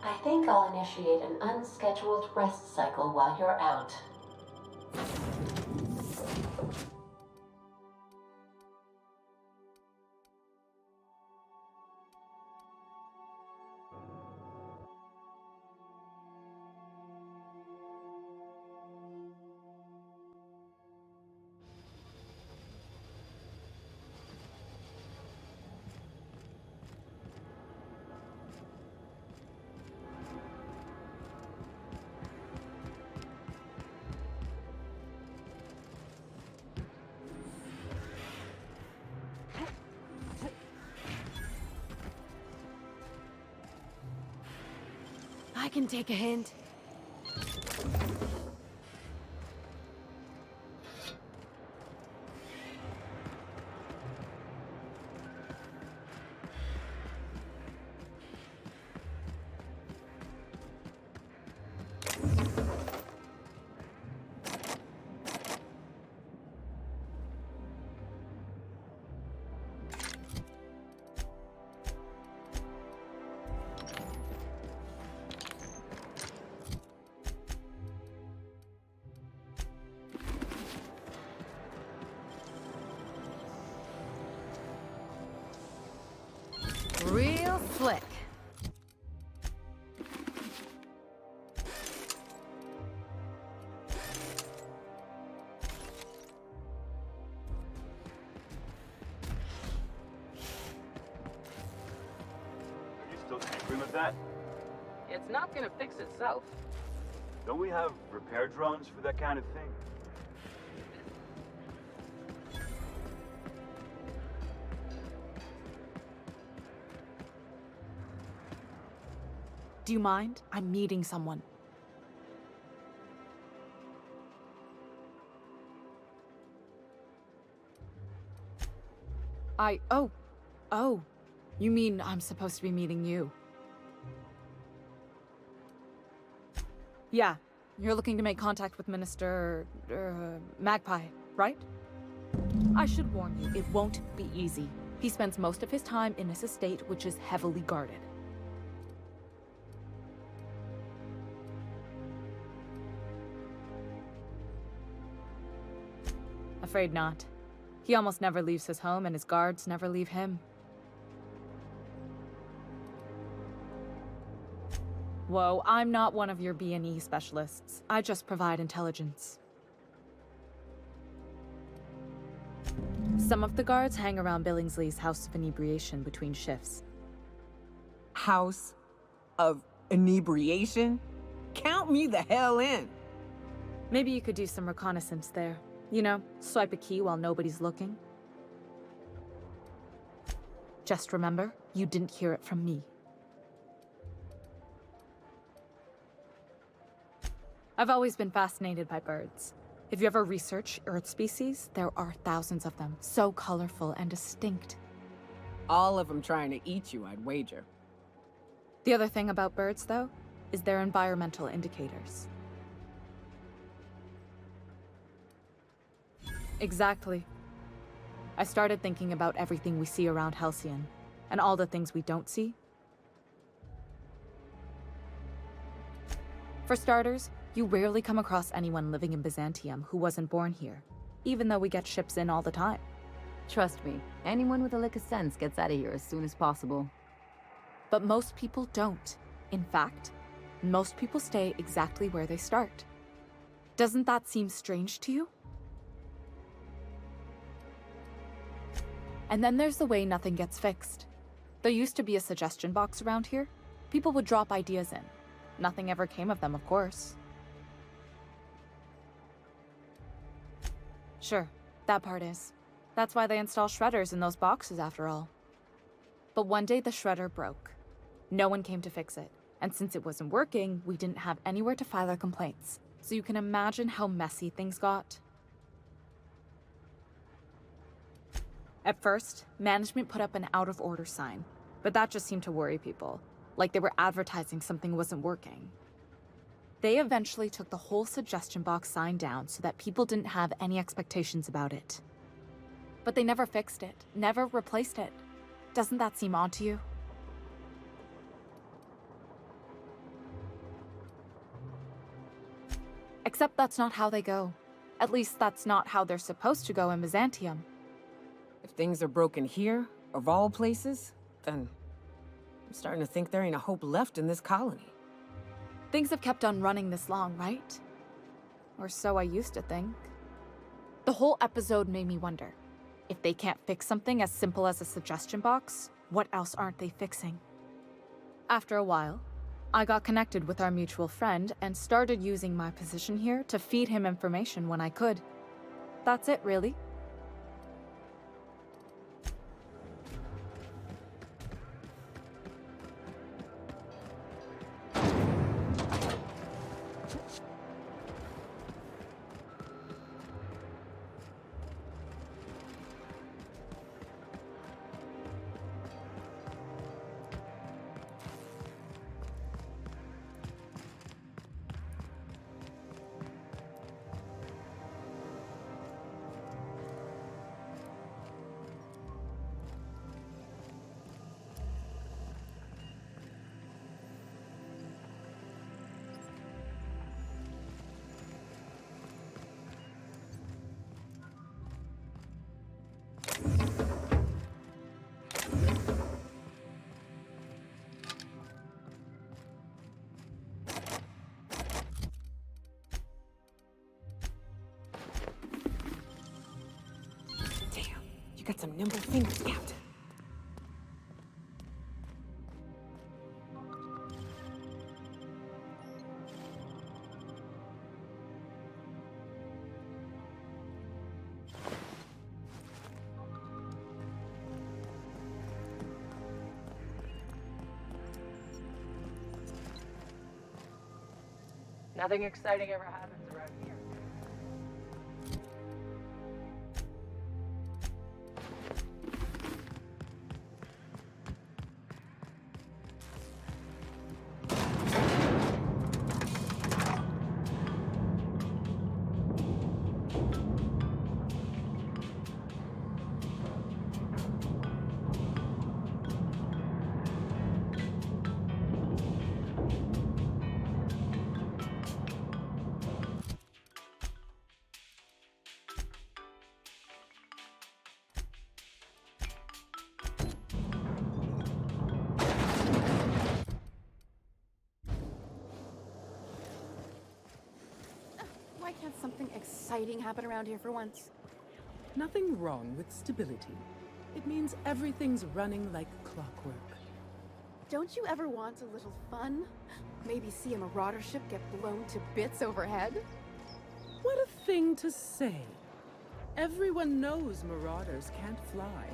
I think I'll initiate an unscheduled rest cycle while you're out. I can take a hint. Real slick. Are you still tinkering with that? It's not gonna fix itself. Don't we have repair drones for that kind of thing? Do you mind? I'm meeting someone. Oh. You mean I'm supposed to be meeting you? Yeah, you're looking to make contact with Minister... Magpie, right? I should warn you, it won't be easy. He spends most of his time in his estate, which is heavily guarded. Afraid not. He almost never leaves his home, and his guards never leave him. Whoa, I'm not one of your B&E specialists. I just provide intelligence. Some of the guards hang around Billingsley's House of Inebriation between shifts. House of Inebriation? Count me the hell in! Maybe you could do some reconnaissance there. You know, swipe a key while nobody's looking. Just remember, you didn't hear it from me. I've always been fascinated by birds. If you ever research Earth species, there are thousands of them, so colorful and distinct. All of them trying to eat you, I'd wager. The other thing about birds, though, is their environmental indicators. Exactly. I started thinking about everything we see around Halcyon, and all the things we don't see. For starters, you rarely come across anyone living in Byzantium who wasn't born here, even though we get ships in all the time. Trust me, anyone with a lick of sense gets out of here as soon as possible. But most people don't. In fact, most people stay exactly where they start. Doesn't that seem strange to you? And then there's the way nothing gets fixed. There used to be a suggestion box around here. People would drop ideas in. Nothing ever came of them, of course. Sure, that part is. That's why they install shredders in those boxes, after all. But one day the shredder broke. No one came to fix it. And since it wasn't working, we didn't have anywhere to file our complaints. So you can imagine how messy things got. At first, management put up an out-of-order sign, but that just seemed to worry people, like they were advertising something wasn't working. They eventually took the whole suggestion box sign down so that people didn't have any expectations about it. But they never fixed it, never replaced it. Doesn't that seem odd to you? Except that's not how they go. At least that's not how they're supposed to go in Byzantium. If things are broken here, of all places, then I'm starting to think there ain't a hope left in this colony. Things have kept on running this long, right? Or so I used to think. The whole episode made me wonder, if they can't fix something as simple as a suggestion box, what else aren't they fixing? After a while, I got connected with our mutual friend and started using my position here to feed him information when I could. That's it, really. Got some nimble fingers, Captain. Nothing exciting ever happens around here. Why can't something exciting happen around here for once? Nothing wrong with stability. It means everything's running like clockwork. Don't you ever want a little fun? Maybe see a marauder ship get blown to bits overhead? What a thing to say. Everyone knows marauders can't fly.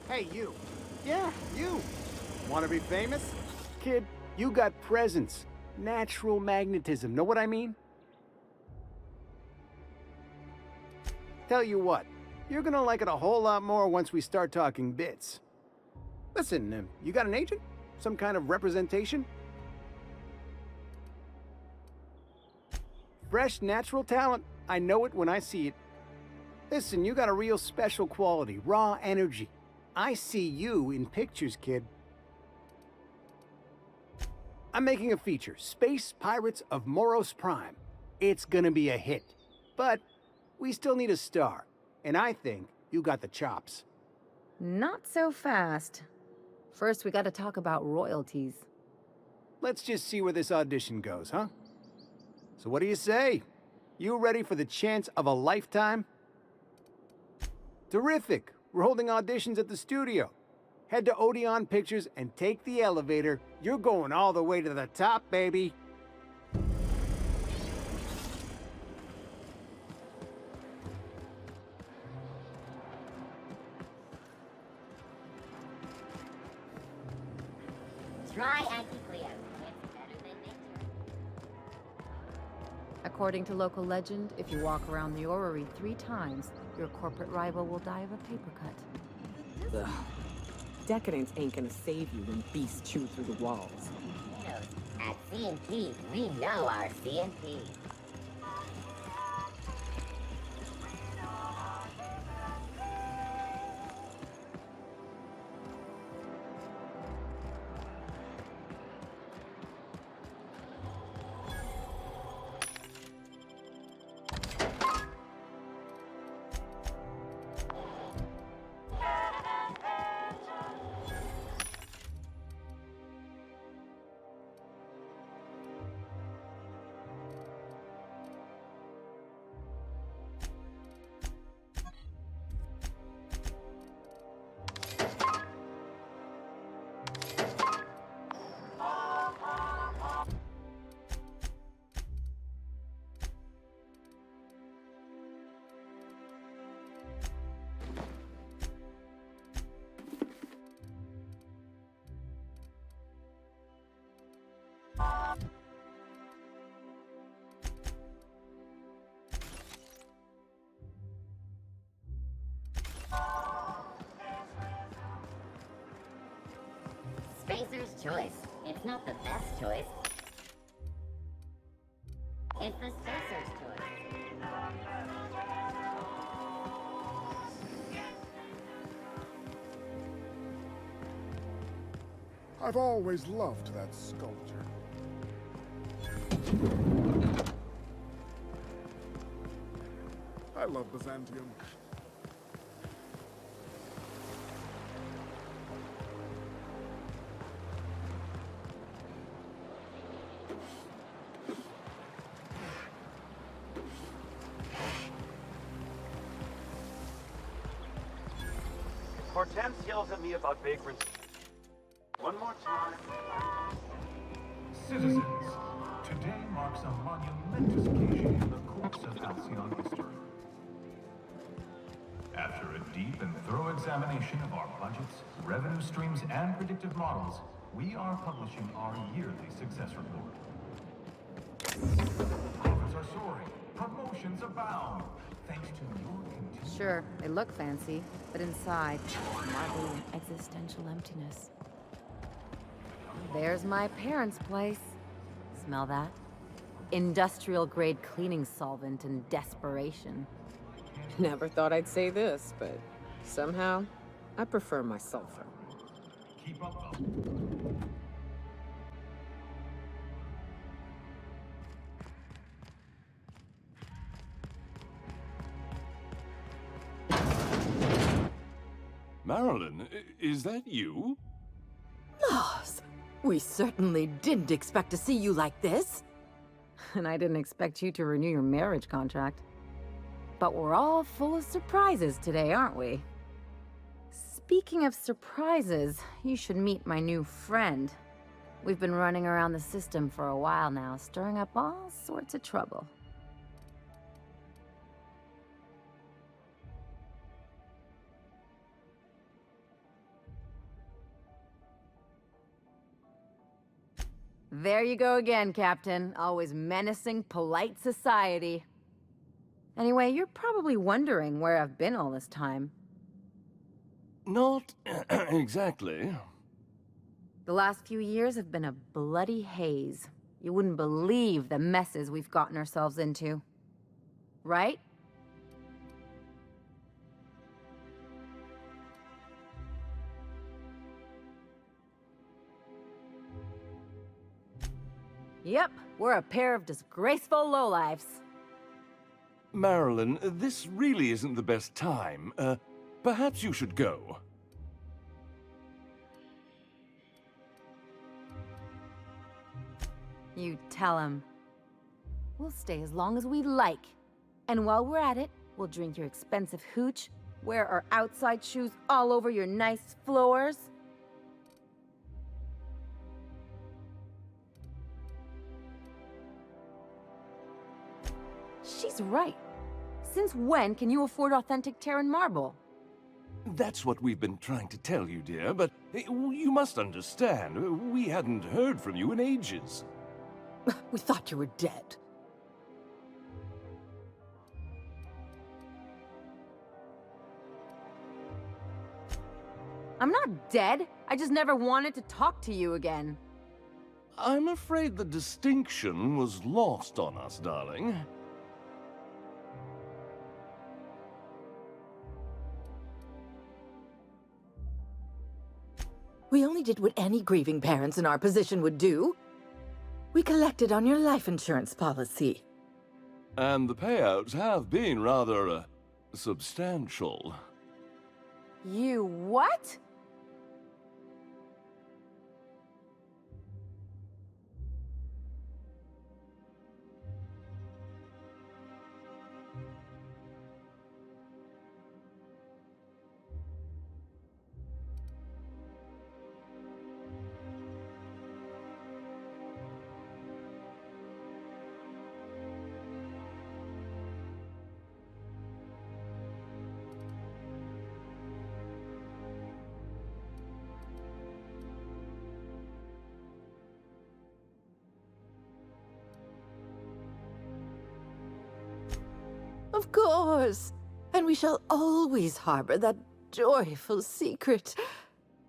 Hey, you. Yeah, you. Want to be famous? Kid, you got presence. Natural magnetism, know what I mean? Tell you what, you're gonna like it a whole lot more once we start talking bits. Listen, you got an agent? Some kind of representation? Fresh, natural talent. I know it when I see it. Listen, you got a real special quality, raw energy. I see you in pictures, kid. I'm making a feature, Space Pirates of Moros Prime. It's gonna be a hit. But we still need a star, and I think you got the chops. Not so fast. First, we gotta talk about royalties. Let's just see where this audition goes, huh? So what do you say? You ready for the chance of a lifetime? Terrific! We're holding auditions at the studio. Head to Odeon Pictures and take the elevator. You're going all the way to the top, baby. Try anti-Cleo. It's better than nature. According to local legend, if you walk around the orrery 3 times, your corporate rival will die of a paper cut. Ugh. Decadence ain't gonna save you when beasts chew through the walls. Kiddos, at CNP, we know our CNP. choice. It's not the best choice. It's the Spacer's choice. I've always loved that sculpture. I love Byzantium. Hortense yells at me about vagrancy. One more time. Citizens, today marks a monumentous occasion in the course of Halcyon history. After a deep and thorough examination of our budgets, revenue streams, and predictive models, we are publishing our yearly success report. Profits are soaring, promotions abound, thanks to your continued... Sure, they look fancy, but inside, marble and existential emptiness. There's my parents' place. Smell that? Industrial-grade cleaning solvent and desperation. Never thought I'd say this, but somehow, I prefer my sulfur. Keep up, though. Marilyn, is that you? Moss, we certainly didn't expect to see you like this. And I didn't expect you to renew your marriage contract. But we're all full of surprises today, aren't we? Speaking of surprises, you should meet my new friend. We've been running around the system for a while now, stirring up all sorts of trouble. There you go again, Captain. Always menacing polite society. Anyway, you're probably wondering where I've been all this time. Not exactly. The last few years have been a bloody haze. You wouldn't believe the messes we've gotten ourselves into. Right? Yep, we're a pair of disgraceful lowlifes. Marilyn, this really isn't the best time. Perhaps you should go. You tell him. We'll stay as long as we like. And while we're at it, we'll drink your expensive hooch, wear our outside shoes all over your nice floors. She's right. Since when can you afford authentic Terran marble? That's what we've been trying to tell you, dear, but you must understand, we hadn't heard from you in ages. We thought you were dead. I'm not dead. I just never wanted to talk to you again. I'm afraid the distinction was lost on us, darling. We only did what any grieving parents in our position would do. We collected on your life insurance policy. And the payouts have been rather, substantial. You what? Of course. And we shall always harbor that joyful secret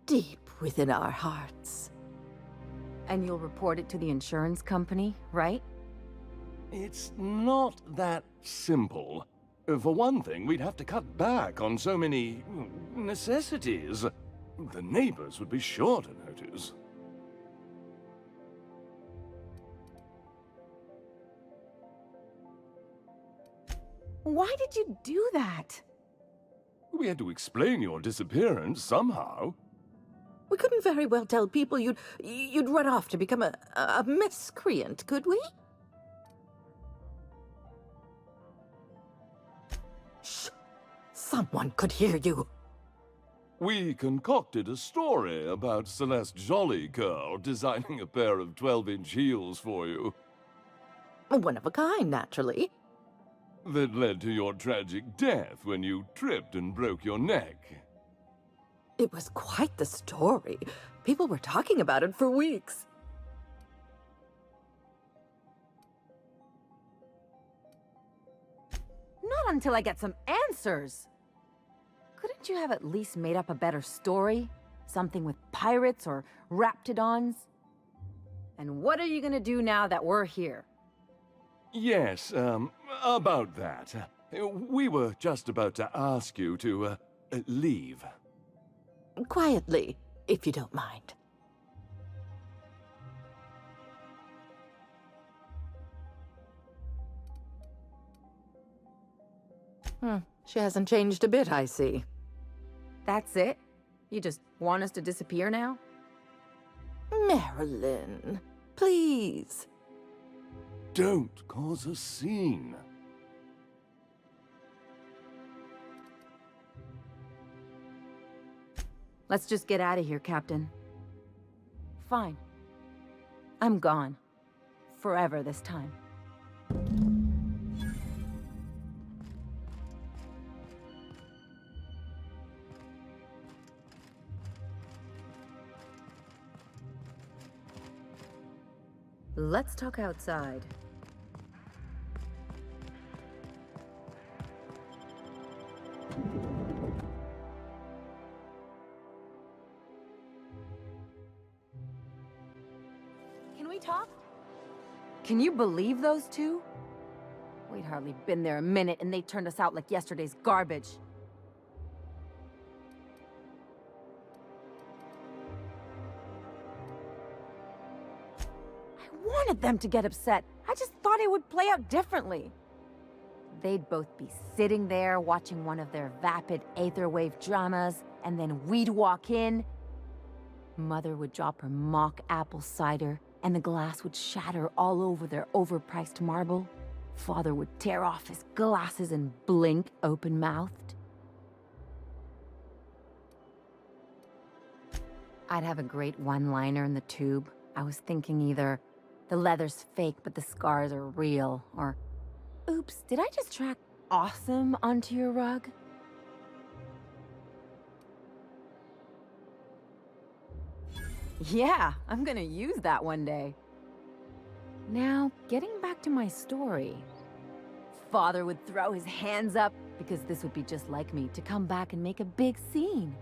deep within our hearts. And you'll report it to the insurance company, right? It's not that simple. For one thing, we'd have to cut back on so many necessities. The neighbors would be sure to notice. Why did you do that? We had to explain your disappearance somehow. We couldn't very well tell people you'd run off to become a miscreant, could we? Shh! Someone could hear you. We concocted a story about Celeste Jollycurl designing a pair of 12-inch heels for you. One of a kind, naturally. That led to your tragic death when you tripped and broke your neck. It was quite the story. People were talking about it for weeks. Not until I get some answers. Couldn't you have at least made up a better story? Something with pirates or raptidons? And what are you gonna do now that we're here? Yes, about that. We were just about to ask you to, leave. Quietly, if you don't mind. She hasn't changed a bit, I see. That's it? You just want us to disappear now? Marilyn, please. Don't cause a scene. Let's just get out of here, Captain. Fine. I'm gone. Forever this time. Let's talk outside. Can we talk? Can you believe those two? We'd hardly been there a minute and they turned us out like yesterday's garbage. I wanted them to get upset. I just thought it would play out differently. They'd both be sitting there watching one of their vapid aetherwave dramas, and then we'd walk in. Mother would drop her mock apple cider, and the glass would shatter all over their overpriced marble. Father would tear off his glasses and blink open-mouthed. I'd have a great one-liner in the tube. I was thinking either, the leather's fake but the scars are real, or, oops, did I just track awesome onto your rug? Yeah, I'm gonna use that one day. Now, getting back to my story. Father would throw his hands up, because this would be just like me, to come back and make a big scene.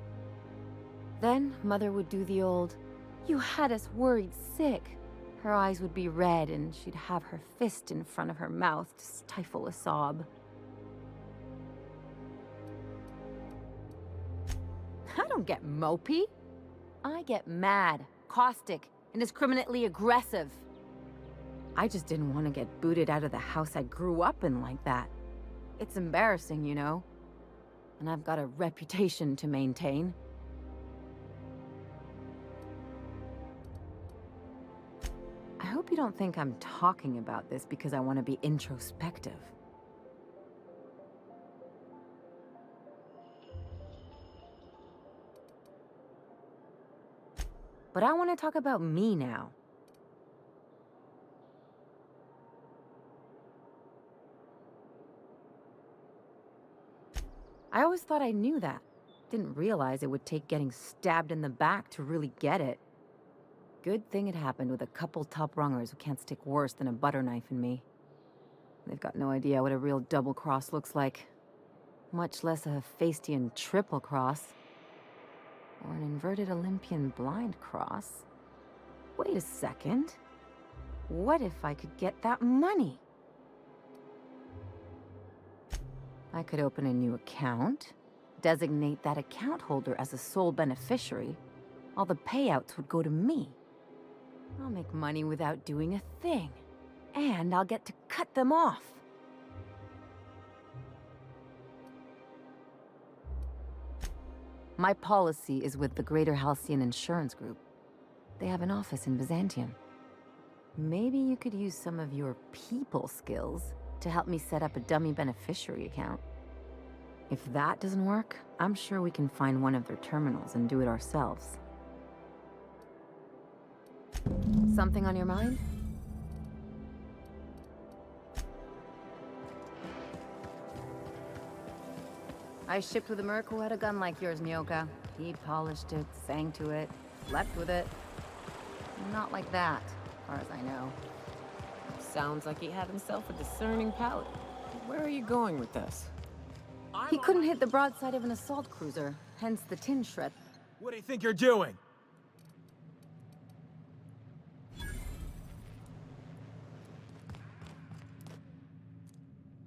Then, Mother would do the old, "You had us worried sick." Her eyes would be red, and she'd have her fist in front of her mouth to stifle a sob. I don't get mopey. I get mad, caustic, indiscriminately aggressive. I just didn't want to get booted out of the house I grew up in like that. It's embarrassing, you know. And I've got a reputation to maintain. I hope you don't think I'm talking about this because I want to be introspective. But I want to talk about me now. I always thought I knew that. Didn't realize it would take getting stabbed in the back to really get it. Good thing it happened with a couple top-rungers who can't stick worse than a butter knife in me. They've got no idea what a real double cross looks like. Much less a Hephaestian triple cross. Or an inverted Olympian blind cross. Wait a second. What if I could get that money? I could open a new account, designate that account holder as a sole beneficiary. All the payouts would go to me. I'll make money without doing a thing. And I'll get to cut them off. My policy is with the Greater Halcyon Insurance Group. They have an office in Byzantium. Maybe you could use some of your people skills to help me set up a dummy beneficiary account. If that doesn't work, I'm sure we can find one of their terminals and do it ourselves. Something on your mind? I shipped with a merc who had a gun like yours, Myoka. He polished it, sang to it, slept with it. Not like that, as far as I know. Sounds like he had himself a discerning palate. Where are you going with this? He couldn't hit the broadside of an assault cruiser, hence the tin shred. What do you think you're doing?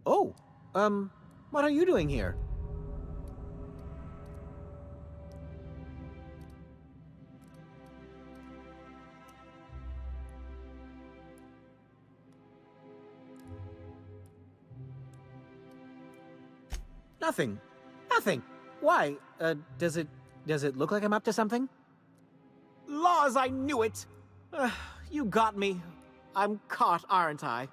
Oh, what are you doing here? Nothing. Nothing. Why? Does it look like I'm up to something? Laws, I knew it! You got me. I'm caught, aren't I?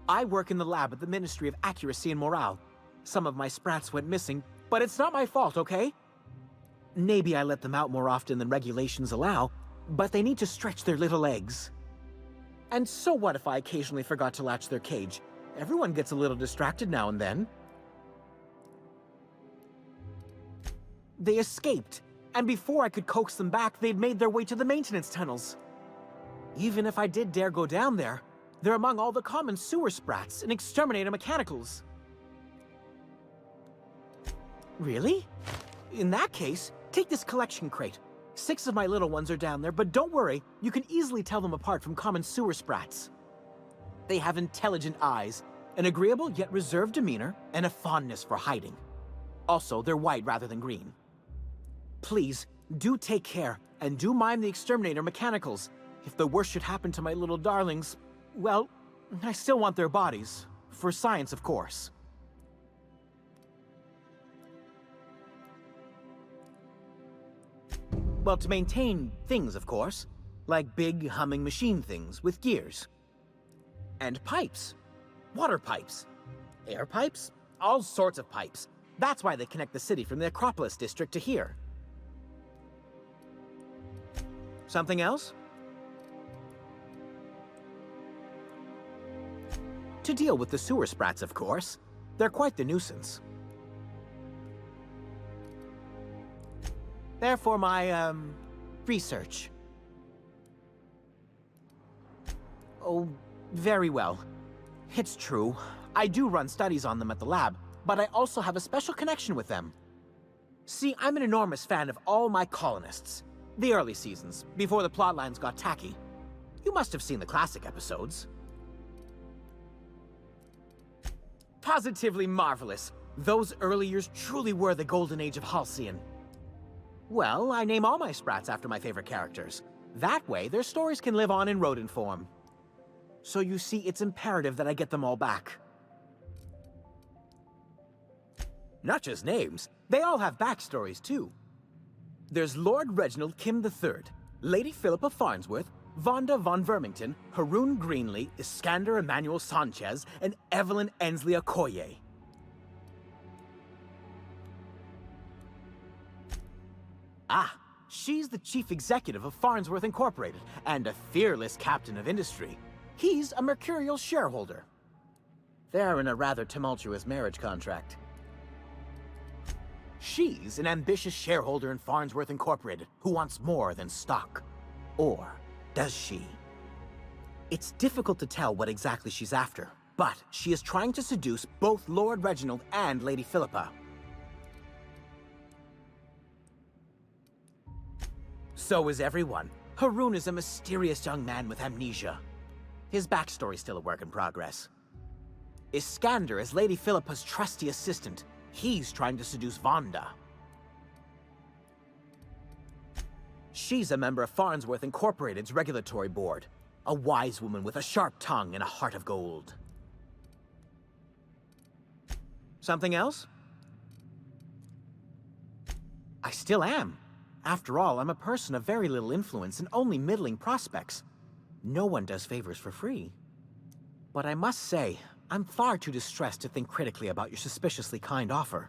I work in the lab at the Ministry of Accuracy and Morale. Some of my sprats went missing, but it's not my fault, okay? Maybe I let them out more often than regulations allow, but they need to stretch their little legs. And so what if I occasionally forgot to latch their cage? Everyone gets a little distracted now and then. They escaped, and before I could coax them back, they'd made their way to the maintenance tunnels. Even if I did dare go down there, they're among all the common sewer sprats and exterminator mechanicals. Really? In that case, take this collection crate. 6 of my little ones are down there, but don't worry, you can easily tell them apart from common sewer sprats. They have intelligent eyes, an agreeable yet reserved demeanor, and a fondness for hiding. Also, they're white rather than green. Please, do take care, and do mind the exterminator mechanicals. If the worst should happen to my little darlings, well, I still want their bodies. For science, of course. Well, to maintain things, of course. Like big, humming machine things with gears. And pipes. Water pipes. Air pipes. All sorts of pipes. That's why they connect the city from the Acropolis district to here. Something else? To deal with the sewer sprats, of course. They're quite the nuisance. Therefore, my, research. Oh, very well. It's true. I do run studies on them at the lab, but I also have a special connection with them. See, I'm an enormous fan of all my colonists. The early seasons, before the plotlines got tacky. You must have seen the classic episodes. Positively marvelous. Those early years truly were the golden age of Halcyon. Well, I name all my sprats after my favorite characters. That way, their stories can live on in rodent form. So you see, it's imperative that I get them all back. Not just names, they all have backstories too. There's Lord Reginald Kim III, Lady Philippa Farnsworth, Vonda von Vermington, Haroon Greenlee, Iskander Emmanuel Sanchez, and Evelyn Ensley Okoye. Ah, she's the chief executive of Farnsworth Incorporated and a fearless captain of industry. He's a mercurial shareholder. They're in a rather tumultuous marriage contract. She's an ambitious shareholder in Farnsworth Incorporated who wants more than stock. Or does she? It's difficult to tell what exactly she's after, but she is trying to seduce both Lord Reginald and Lady Philippa. So is everyone. Haroon is a mysterious young man with amnesia. His backstory's still a work in progress. Iskander is Lady Philippa's trusty assistant. He's trying to seduce Vonda. She's a member of Farnsworth Incorporated's regulatory board. A wise woman with a sharp tongue and a heart of gold. Something else? I still am. After all, I'm a person of very little influence and only middling prospects. No one does favors for free. But I must say, I'm far too distressed to think critically about your suspiciously kind offer.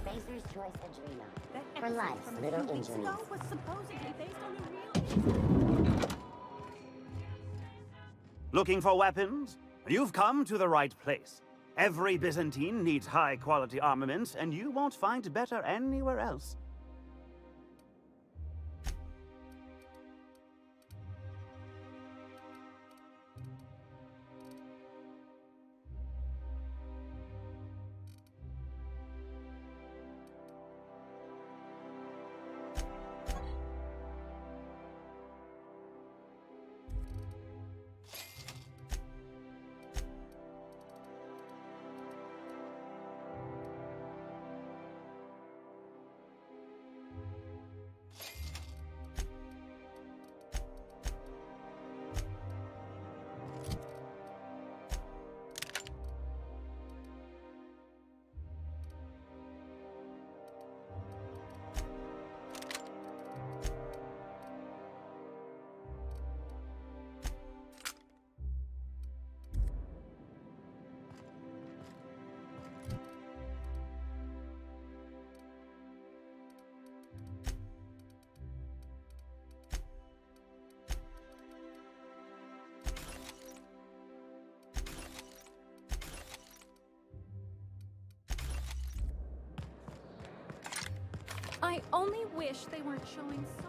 Spacer's choice Adrena. For life's little injuries. Was supposedly based on a real... Looking for weapons? You've come to the right place. Every Byzantine needs high-quality armaments, and you won't find better anywhere else. I only wish they weren't showing so...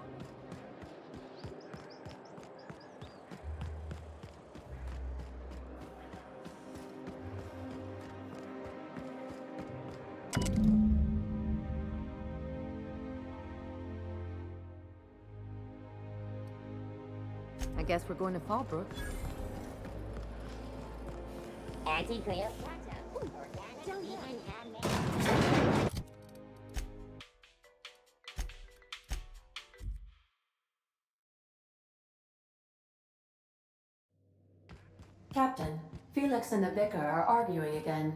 I guess we're going to Fallbrook. Anti-Cleopatra. Organic vegan handmade. Captain, Felix and the Vicar are arguing again.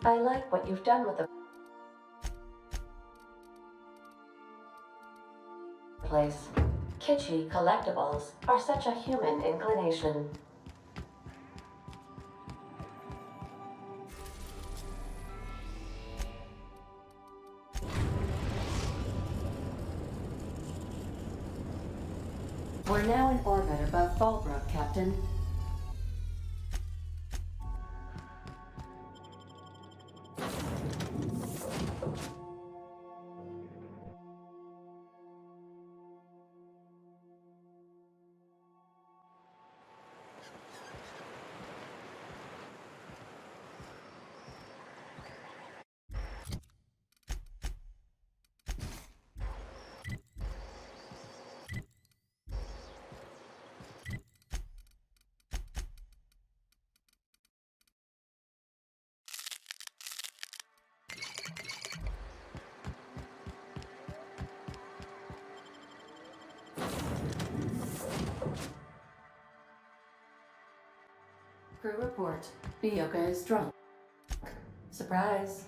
I like what you've done with the place. Kitschy collectibles are such a human inclination. We're now in orbit above Fallbrook, Captain. Crew report. Bioka is drunk. Surprise.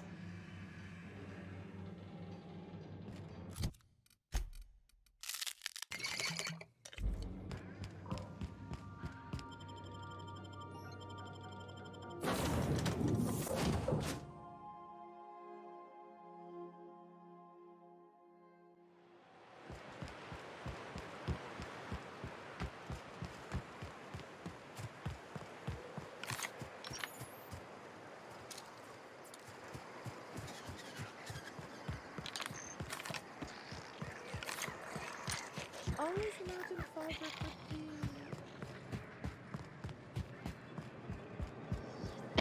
Always imagined Fallbrook would be...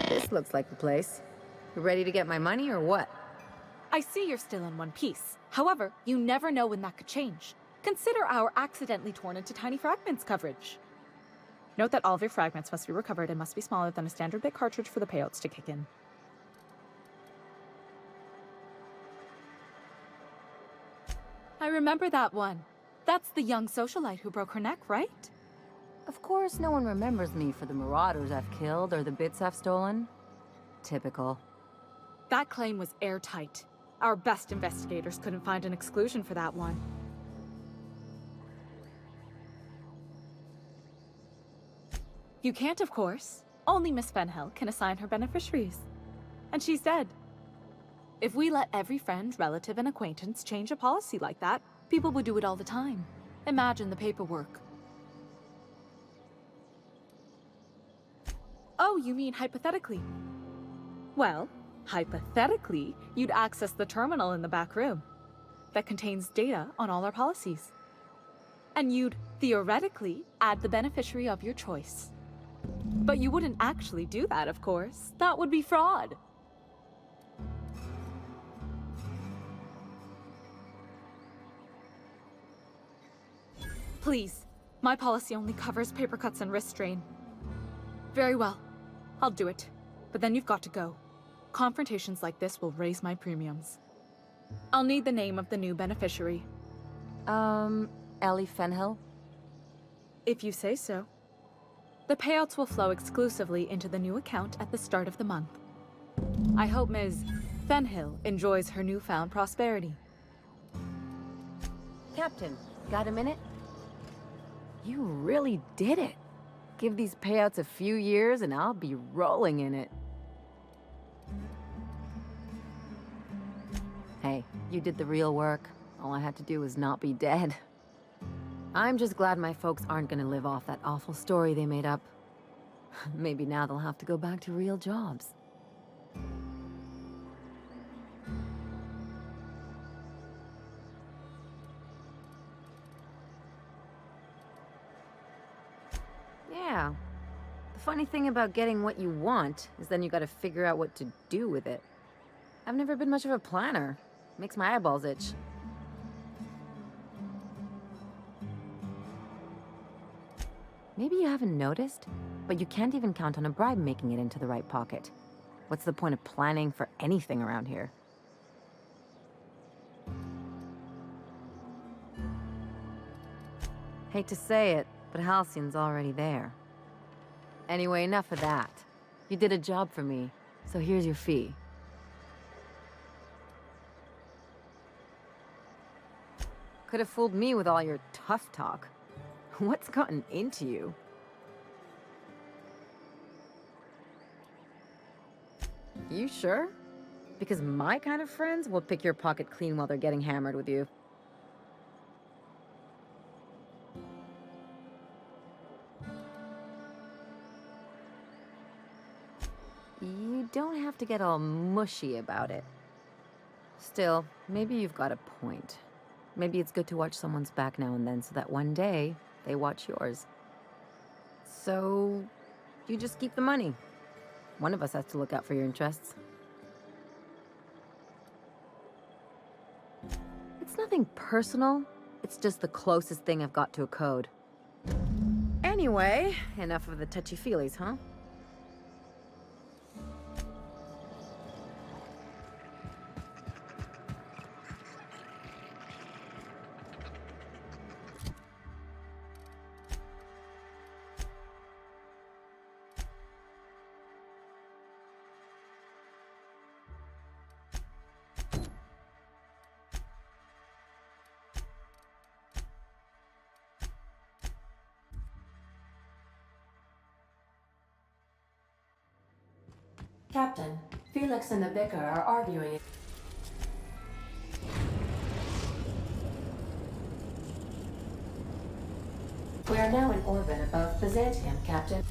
This looks like the place. You ready to get my money or what? I see you're still in one piece. However, you never know when that could change. Consider our accidentally torn into tiny fragments coverage. Note that all of your fragments must be recovered and must be smaller than a standard bit cartridge for the payouts to kick in. I remember that one. That's the young socialite who broke her neck, right? Of course no one remembers me for the marauders I've killed or the bits I've stolen. Typical. That claim was airtight. Our best investigators couldn't find an exclusion for that one. You can't, of course. Only Miss Fenhill can assign her beneficiaries. And she's dead. If we let every friend, relative, and acquaintance change a policy like that, people would do it all the time. Imagine the paperwork. Oh, you mean hypothetically? Well, hypothetically, you'd access the terminal in the back room that contains data on all our policies. And you'd, theoretically, add the beneficiary of your choice. But you wouldn't actually do that, of course. That would be fraud. Please, my policy only covers paper cuts and wrist strain. Very well, I'll do it. But then you've got to go. Confrontations like this will raise my premiums. I'll need the name of the new beneficiary. Ellie Fenhill? If you say so. The payouts will flow exclusively into the new account at the start of the month. I hope Ms. Fenhill enjoys her newfound prosperity. Captain, got a minute? You really did it. Give these payouts a few years and I'll be rolling in it. Hey, you did the real work. All I had to do was not be dead. I'm just glad my folks aren't gonna live off that awful story they made up. Maybe now they'll have to go back to real jobs. Yeah. The funny thing about getting what you want is then you gotta figure out what to do with it. I've never been much of a planner. Makes my eyeballs itch. Maybe you haven't noticed, but you can't even count on a bribe making it into the right pocket. What's the point of planning for anything around here? Hate to say it, but Halcyon's already there. Anyway, enough of that. You did a job for me, so here's your fee. Could have fooled me with all your tough talk. What's gotten into you? You sure? Because my kind of friends will pick your pocket clean while they're getting hammered with you. You don't have to get all mushy about it. Still, maybe you've got a point. Maybe it's good to watch someone's back now and then so that one day they watch yours. So, you just keep the money. One of us has to look out for your interests. It's nothing personal. It's just the closest thing I've got to a code. Anyway, enough of the touchy-feelies, huh? Captain, Felix and the Vicar are arguing. We are now in orbit above Byzantium, Captain.